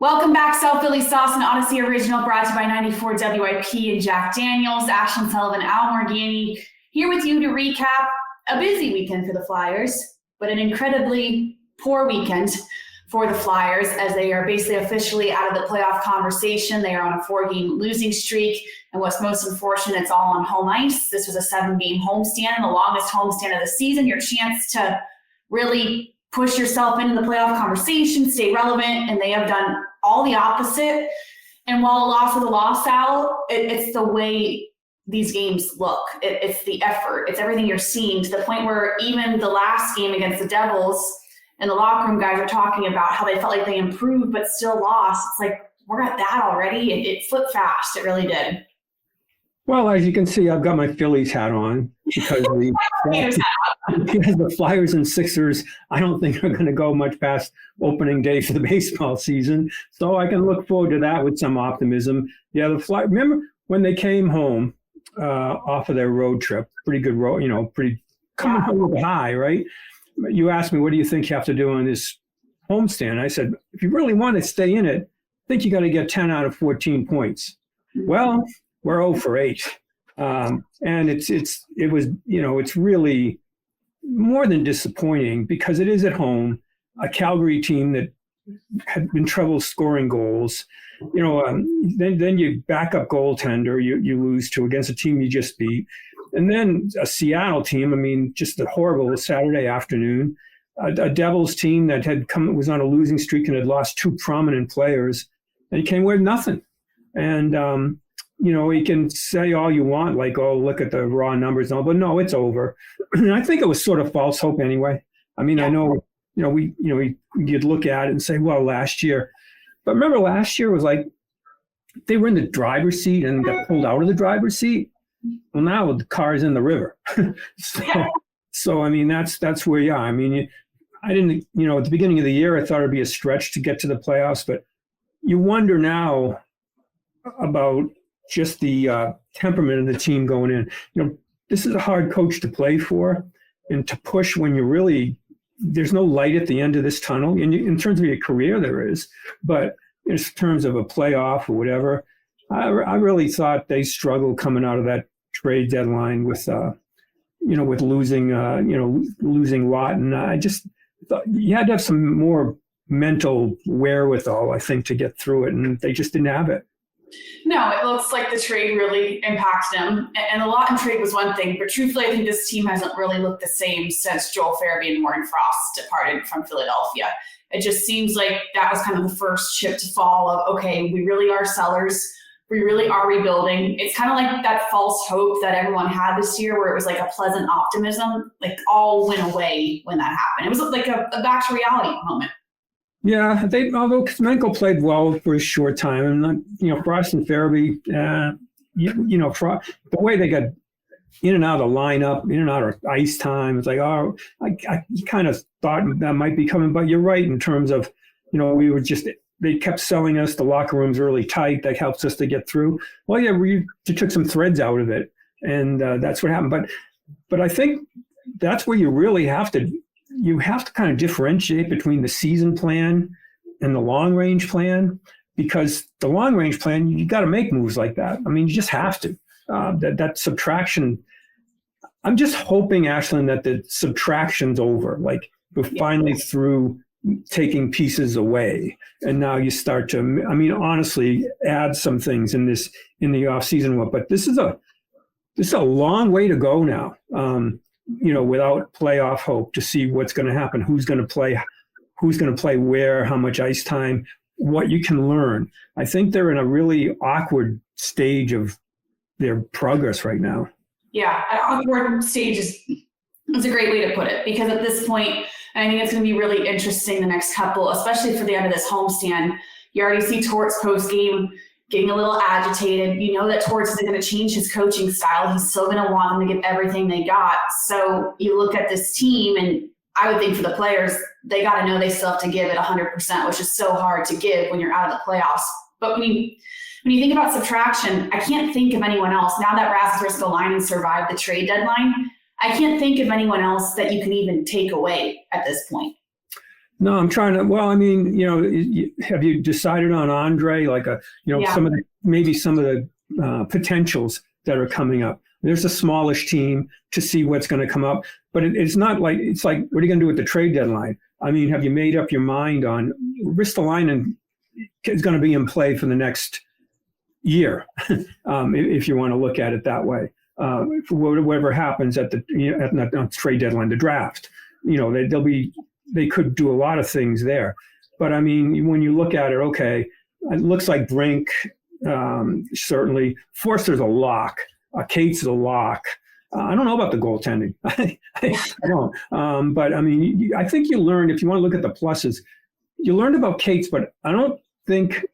Welcome back, South Philly Sauce, an Audacy original brought to you by 94 WIP and Jack Daniels. Ashlyn, Sullivan, Morganti here with you to recap a busy weekend for the Flyers, but an incredibly poor weekend for the Flyers as they are basically officially out of the playoff conversation. They are on a 4-game losing streak, and what's most unfortunate, it's all on home ice. This was a 7-game homestand, the longest homestand of the season. Your chance to really push yourself into the playoff conversation, stay relevant, and they have done all the opposite. And while a loss was a loss, Al, it's the way these games look. It's the effort. It's everything you're seeing, to the point where even the last game against the Devils and the locker room guys are talking about how they felt like they improved but still lost. It's like, we're at that already. It flipped fast. It really did. Well, as you can see, I've got my Phillies hat on because the Flyers and Sixers, I don't think are going to go much past opening day for the baseball season. So I can look forward to that with some optimism. Yeah, the Flyers, remember when they came home off of their road trip, pretty good road, coming home with a high, right? You asked me, what do you think you have to do on this homestand? I said, if you really want to stay in it, I think you got to get 10 out of 14 points. Well, we're 0 for 8. And it's really more than disappointing because it is at home, a Calgary team that had been trouble scoring goals. Then you back up goaltender, you lose to against a team you just beat. And then a Seattle team, just a horrible Saturday afternoon. A Devils team that was on a losing streak and had lost 2 prominent players, and he came with nothing. And you can say all you want, like, oh, look at the raw numbers and all, but no, it's over. And I think it was sort of false hope anyway. I know, you'd look at it and say, well, last year. But remember, last year was like they were in the driver's seat and got pulled out of the driver's seat. Well, now the car is in the river. So that's where you are. I didn't, at the beginning of the year, I thought it'd be a stretch to get to the playoffs, but you wonder now about just the temperament of the team going in. This is a hard coach to play for and to push when there's no light at the end of this tunnel. In terms of your career, there is, but in terms of a playoff or whatever, I really thought they struggled coming out of that trade deadline with losing Lawton. I just thought you had to have some more mental wherewithal, I think, to get through it, and they just didn't have it. No, it looks like the trade really impacted him. And the Lawton trade was one thing, but truthfully, I think this team hasn't really looked the same since Joel Farabee and Morgan Frost departed from Philadelphia. It just seems like that was kind of the first chip to fall of, okay, we really are sellers. We really are rebuilding. It's kind of like that false hope that everyone had this year where it was like a pleasant optimism, like all went away when that happened. It was like a back to reality moment. Yeah, although Kuzmenko played well for a short time, and Frost and Farabee, the way they got in and out of the lineup, in and out of ice time, it's like, oh, I kind of thought that might be coming, but you're right in terms of, they kept selling us the locker room's really tight. That helps us to get through. Well, yeah, you took some threads out of it, and that's what happened. But I think that's where you really have to kind of differentiate between the season plan and the long range plan, because the long range plan, you got to make moves like that. You just have to. That subtraction. I'm just hoping, Ashlyn, that the subtraction's over. Like we're finally through taking pieces away, and now you start to, honestly, add some things in the off season. But this is a long way to go now. Without playoff hope, to see what's going to happen, who's going to play where, how much ice time, what you can learn. I think they're in a really awkward stage of their progress right now. Yeah, an awkward stage is a great way to put it, because at this point, I think it's going to be really interesting the next couple, especially for the end of this homestand. You already see Torts post-game getting a little agitated. You know that Torts isn't going to change his coaching style. He's still going to want them to give everything they got. So you look at this team, and I would think for the players, they got to know they still have to give it 100%, which is so hard to give when you're out of the playoffs. But when you think about subtraction, I can't think of anyone else. Now that Rasmus Ristolainen survived the trade deadline, I can't think of anyone else that you can even take away at this point. No, I'm trying to. Well, I mean, have you decided on Andre? Like Yeah. some of the potentials that are coming up. There's a smallish team to see what's going to come up, but it's not like it's like what are you going to do with the trade deadline? I mean, have you made up your mind on Ristolainen is going to be in play for the next year, if you want to look at it that way. For whatever happens at the trade deadline, the draft, they could do a lot of things there. But I mean, when you look at it, okay, it looks like Brink, certainly. Forster's a lock. Cates is a lock. I don't know about the goaltending. I don't. But I mean, I think you learned, if you want to look at the pluses, you learned about Cates, but I don't think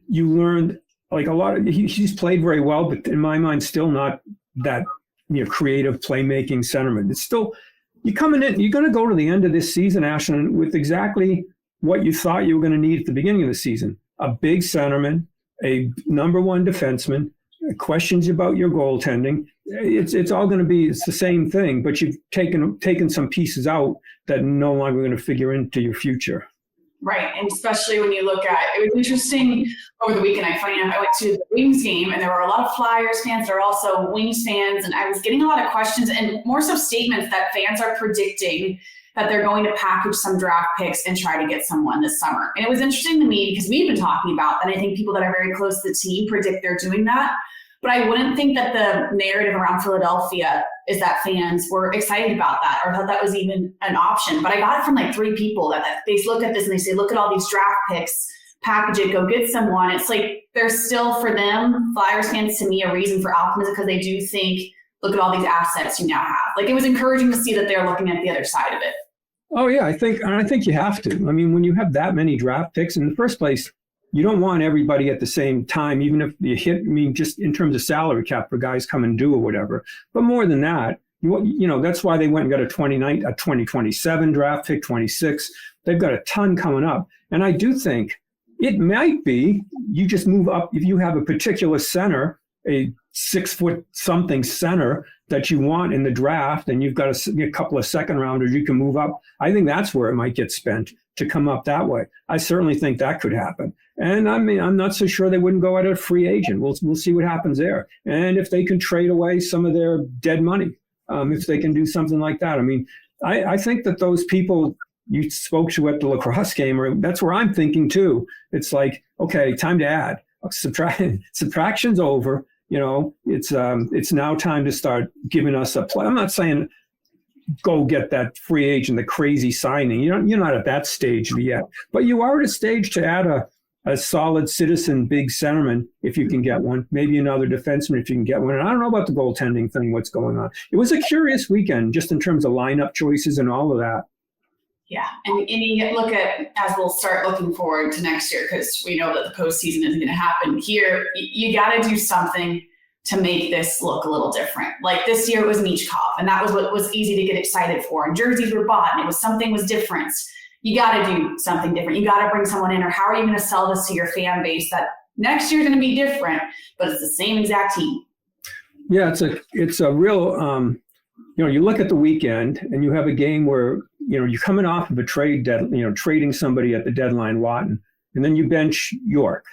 you learned like a lot of, he's played very well, but in my mind, still not that, creative playmaking centerman. It's still, you're coming in, you're going to go to the end of this season, Ashlyn, with exactly what you thought you were going to need at the beginning of the season. A big centerman, a number one defenseman, questions about your goaltending. It's all going to be, it's the same thing, but you've taken some pieces out that are no longer going to figure into your future. Right, and especially when you look at, it was interesting over the weekend. I went to the Wings game, and there were a lot of Flyers fans. There were also Wings fans, and I was getting a lot of questions and more so statements that fans are predicting that they're going to package some draft picks and try to get someone this summer. And it was interesting to me because we've been talking about that. I think people that are very close to the team predict they're doing that. But I wouldn't think that the narrative around Philadelphia is that fans were excited about that or thought that was even an option. But I got it from like 3 people that they look at this and they say, look at all these draft picks, package it, go get someone. It's like there's still, for them, Flyers fans, to me, a reason for optimism because they do think, look at all these assets you now have. Like, it was encouraging to see that they're looking at the other side of it. Oh, yeah, I think you have to. I mean, when you have that many draft picks in the first place, you don't want everybody at the same time, even if you hit, I mean, just in terms of salary cap for guys come and do or whatever. But more than that, that's why they went and got a 2027 draft pick, 26. They've got a ton coming up. And I do think it might be you just move up. If you have a particular center, a 6-foot-something center that you want in the draft, and you've got a couple of second rounders, you can move up. I think that's where it might get spent to come up that way. I certainly think that could happen. And I mean, I'm not so sure they wouldn't go at a free agent. We'll see what happens there. And if they can trade away some of their dead money, if they can do something like that. I mean, I think that those people you spoke to at the lacrosse game, that's where I'm thinking too. It's like, okay, time to add. Subtraction's over. It's now time to start giving us a play. I'm not saying go get that free agent, the crazy signing. You're not at that stage yet, but you are at a stage to add a solid citizen big centerman if you can get one, maybe another defenseman if you can get one. And I don't know about the goaltending thing, what's going on. It was a curious weekend just in terms of lineup choices and all of that. Yeah, and you look at, as we'll start looking forward to next year, because we know that the postseason isn't going to happen here, you got to do something to make this look a little different. Like this year it was Michkov, and that was what was easy to get excited for. And jerseys were bought, and it was something was different. You got to do something different. You got to bring someone in, or how are you going to sell this to your fan base that next year's going to be different, but it's the same exact team? Yeah, it's a real, you look at the weekend and you have a game where, you're coming off of a trade, trading somebody at the deadline, Lawton, and then you bench York,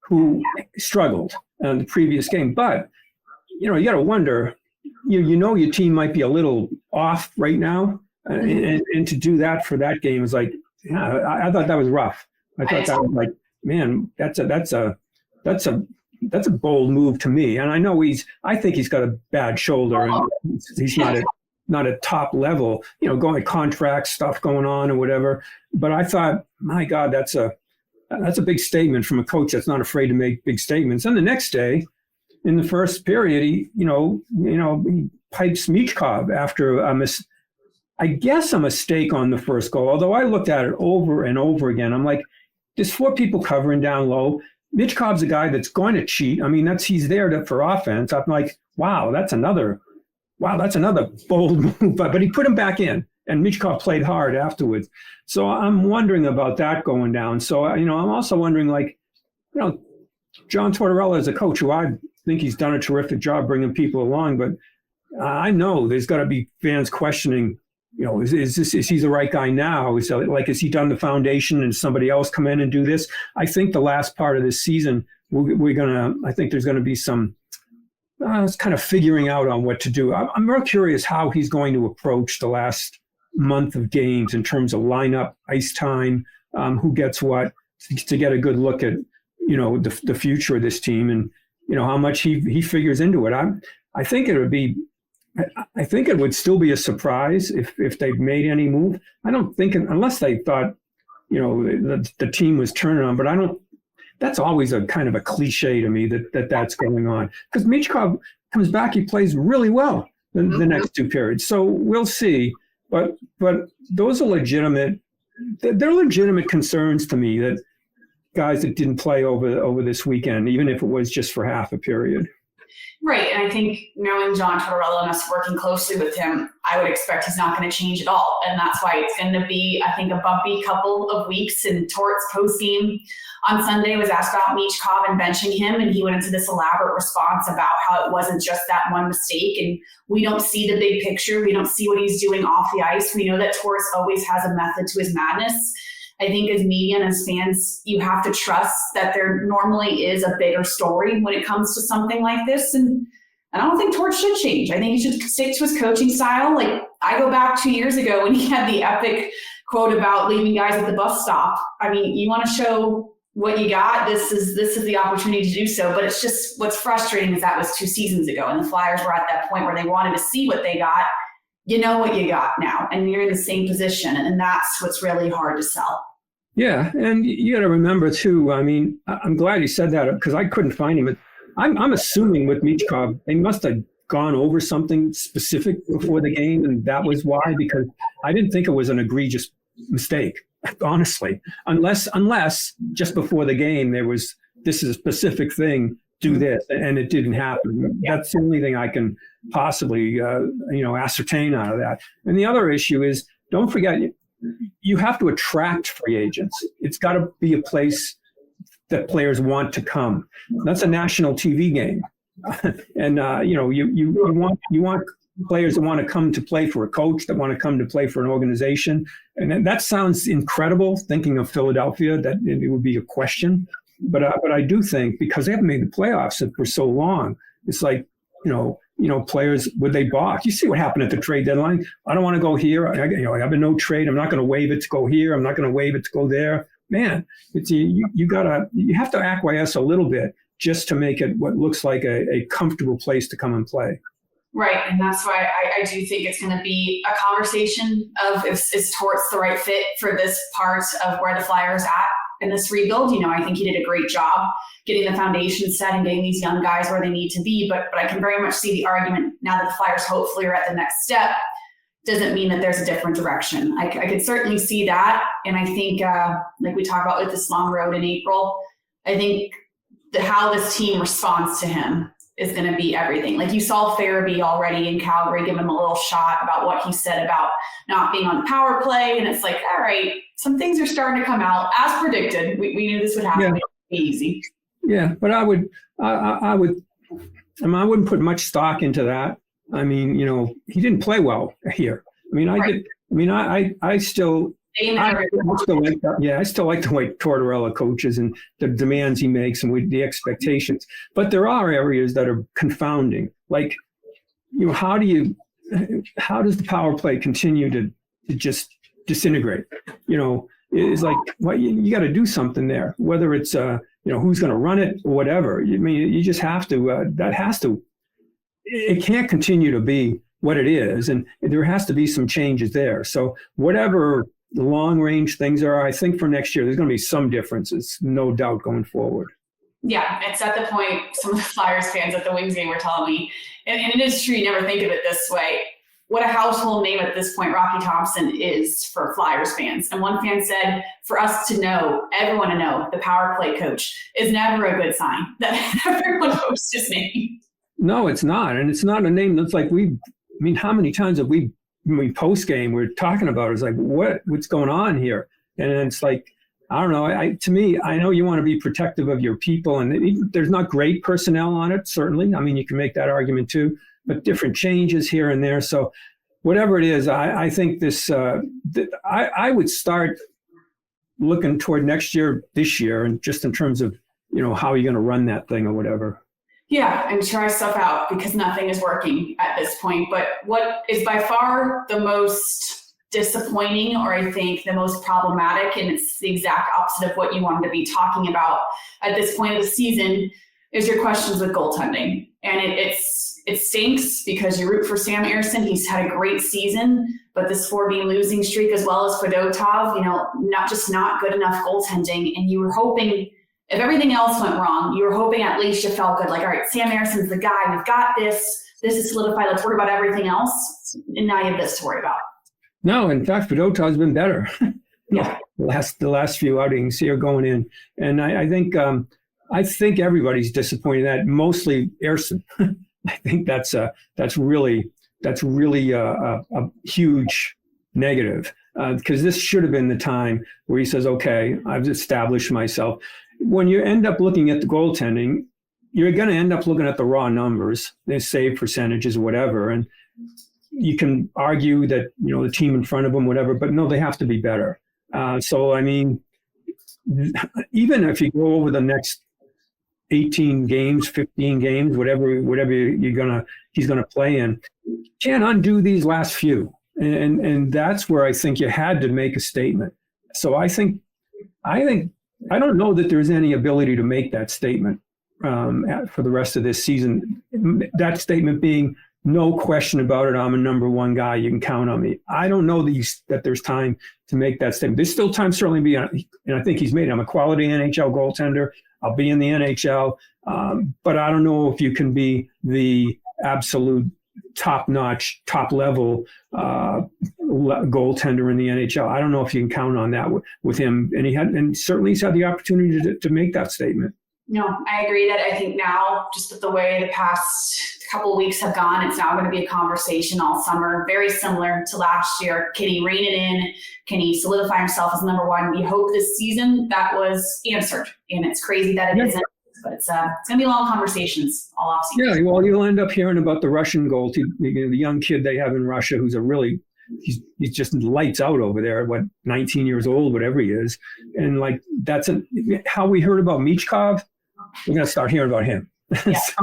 who struggled in the previous game. But, you got to wonder, your team might be a little off right now. And to do that for that game is like, I thought that was rough. I thought that was like, man, that's a bold move to me. And I know I think he's got a bad shoulder and he's not at top level, going contract stuff going on or whatever. But I thought, my God, that's a big statement from a coach that's not afraid to make big statements. And the next day, in the first period, he pipes Michkov after a mistake on the first goal. Although I looked at it over and over again, I'm like, there's 4 people covering down low. Michkov's a guy that's going to cheat. I mean, he's there for offense. I'm like, wow, that's another bold move. But he put him back in, and Michkov played hard afterwards. So I'm wondering about that going down. So, I'm also wondering, John Tortorella is a coach who I think he's done a terrific job bringing people along, but I know there's got to be fans questioning is he the right guy now? Is he done the foundation and somebody else come in and do this? I think the last part of this season, I think there's going to be some kind of figuring out on what to do. I'm real curious how he's going to approach the last month of games in terms of lineup, ice time, who gets what, to get a good look at, the future of this team and, how much he figures into it. I think it would still be a surprise if they've made any move. I don't think, unless they thought, the team was turning on, but I don't. That's always a kind of a cliche to me that's going on, because Michkov comes back, he plays really well the next two periods. So we'll see, but those are legitimate. They're legitimate concerns to me, that guys that didn't play over this weekend, even if it was just for half a period. Right, and I think knowing John Tortorella and us working closely with him, I would expect he's not going to change at all. And that's why it's going to be, I think, a bumpy couple of weeks. And Tort's post-game on Sunday was asked about Michkov and benching him, and he went into this elaborate response about how it wasn't just that one mistake, and we don't see the big picture. We don't see what he's doing off the ice. We know that Torts always has a method to his madness. I think as media and as fans, you have to trust that there normally is a bigger story when it comes to something like this. And I don't think Torch should change. I think he should stick to his coaching style. Like, I go back 2 years ago when he had the epic quote about leaving guys at the bus stop. I mean, you want to show what you got, this is the opportunity to do so. But it's just, what's frustrating is that was 2 seasons ago, and the Flyers were at that point where they wanted to see what they got. You know what you got now, and you're in the same position, and that's what's really hard to sell. Yeah, and you got to remember too. I mean, I'm glad you said that, because I couldn't find him. I'm assuming with Michkov, they must have gone over something specific before the game, and that was why. Because I didn't think it was an egregious mistake, honestly, unless just before the game this is a specific thing, do this, and it didn't happen. That's the only thing I can possibly ascertain out of that. And the other issue is, don't forget, you have to attract free agents. It's got to be a place that players want to come. That's a national TV game, and you want players that want to come to play for a coach, that want to come to play for an organization. And that sounds incredible. Thinking of Philadelphia, that it would be a question, but I do think, because they haven't made the playoffs for so long, it's like, players, would they balk? You see what happened at the trade deadline. I don't want to go here. I have a no trade. I'm not going to waive it to go here. I'm not going to waive it to go there. Man, you have to acquiesce a little bit just to make it what looks like a comfortable place to come and play. Right, and that's why I do think it's going to be a conversation of is Torts the right fit for this part of where the Flyers at in this rebuild. I think he did a great job getting the foundation set and getting these young guys where they need to be. But I can very much see the argument now that the Flyers hopefully are at the next step. Doesn't mean that there's a different direction. I could certainly see that. And I think, like we talked about with this long road in April, I think how this team responds to him is going to be everything. Like, you saw Farabee already in Calgary give him a little shot about what he said about not being on the power play. And it's like, all right, some things are starting to come out as predicted. We knew this would happen. Yeah. It would be easy. Yeah, but I wouldn't put much stock into that. I mean, he didn't play well here. I mean, I still like the way Tortorella coaches and the demands he makes and with the expectations. But there are areas that are confounding. Like, how does the power play continue to just disintegrate? It's like, well, you got to do something there, whether it's who's going to run it or whatever. I mean, you just have to. It can't continue to be what it is, and there has to be some changes there. So whatever the long-range things are, I think for next year there's going to be some differences, no doubt, going forward. Yeah, it's at the point some of the Flyers fans at the Wings game were telling me, and it is true, you never think of it this way, what a household name at this point Rocky Thompson is for Flyers fans. And one fan said, for us to know, everyone to know, the power play coach is never a good sign that everyone knows his name. No, it's not. And it's not a name that's like how many times have when we post game, we're talking about it, it's like, what's going on here? And it's like, I don't know. To me, I know you want to be protective of your people, and there's not great personnel on it, certainly. I mean, you can make that argument too, but different changes here and there. So whatever it is, I think I would start looking toward next year, this year, and just in terms of, how you're going to run that thing or whatever. Yeah, and try stuff out because nothing is working at this point. But what is by far the most disappointing, or I think the most problematic, and it's the exact opposite of what you wanted to be talking about at this point of the season, is your questions with goaltending. And it stinks because you root for Sam Ersson. He's had a great season, but this 4-game losing streak, as well as Fedotov, not good enough goaltending. And you were hoping, if everything else went wrong, you were hoping at least you felt good. Like, all right, Sam Ersson's the guy. We've got this. This is solidified. Let's worry about everything else. And now you have this to worry about. No, in fact, Fedotov's been better. Yeah. The last few outings here going in. And I think everybody's disappointed in that, mostly Ersson. I think that's really a huge negative, because this should have been the time where he says, okay, I've established myself. When you end up looking at the goaltending, you're going to end up looking at the raw numbers, the save percentages, whatever. And you can argue that, the team in front of them, whatever, but no, they have to be better. So, I mean, even if you go over the next 18 games, 15 games, whatever he's gonna play in, can't undo these last few, and that's where I think you had to make a statement. So I don't know that there's any ability to make that statement for the rest of this season. That statement being, no question about it, I'm a number one guy. You can count on me. I don't know that there's time to make that statement. There's still time, certainly, and I think he's made it. I'm a quality NHL goaltender. I'll be in the NHL, but I don't know if you can be the absolute top-notch, top-level goaltender in the NHL. I don't know if you can count on that with him, and certainly he's had the opportunity to make that statement. No, I agree that I think now, just with the way the past couple of weeks have gone, it's now going to be a conversation all summer, very similar to last year. Can he rein it in? Can he solidify himself as number one? We hope this season that was answered, and it's crazy that it isn't, but it's going to be long conversations all off season. Yeah, well, you'll end up hearing about the Russian goalie, the young kid they have in Russia, who's he's just lights out over there, 19 years old, whatever he is. And that's how we heard about Michkov. We're going to start hearing about him. Yeah. So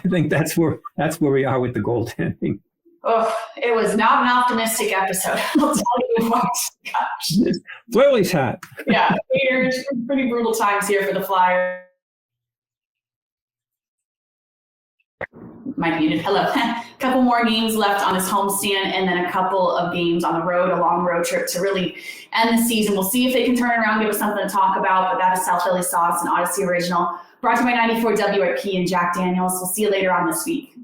I think that's where we are with the goaltending. Oh, it was not an optimistic episode. I'll tell you what. Gosh. Flurley's hat. Yeah, pretty brutal times here for the Flyers. Mike muted. Hello. A couple more games left on his homestand, and then a couple of games on the road, a long road trip to really end the season. We'll see if they can turn it around, give us something to talk about, but that is South Philly Sauce, an Audacy original, brought to you by 94 WIP and Jack Daniels. We'll see you later on this week.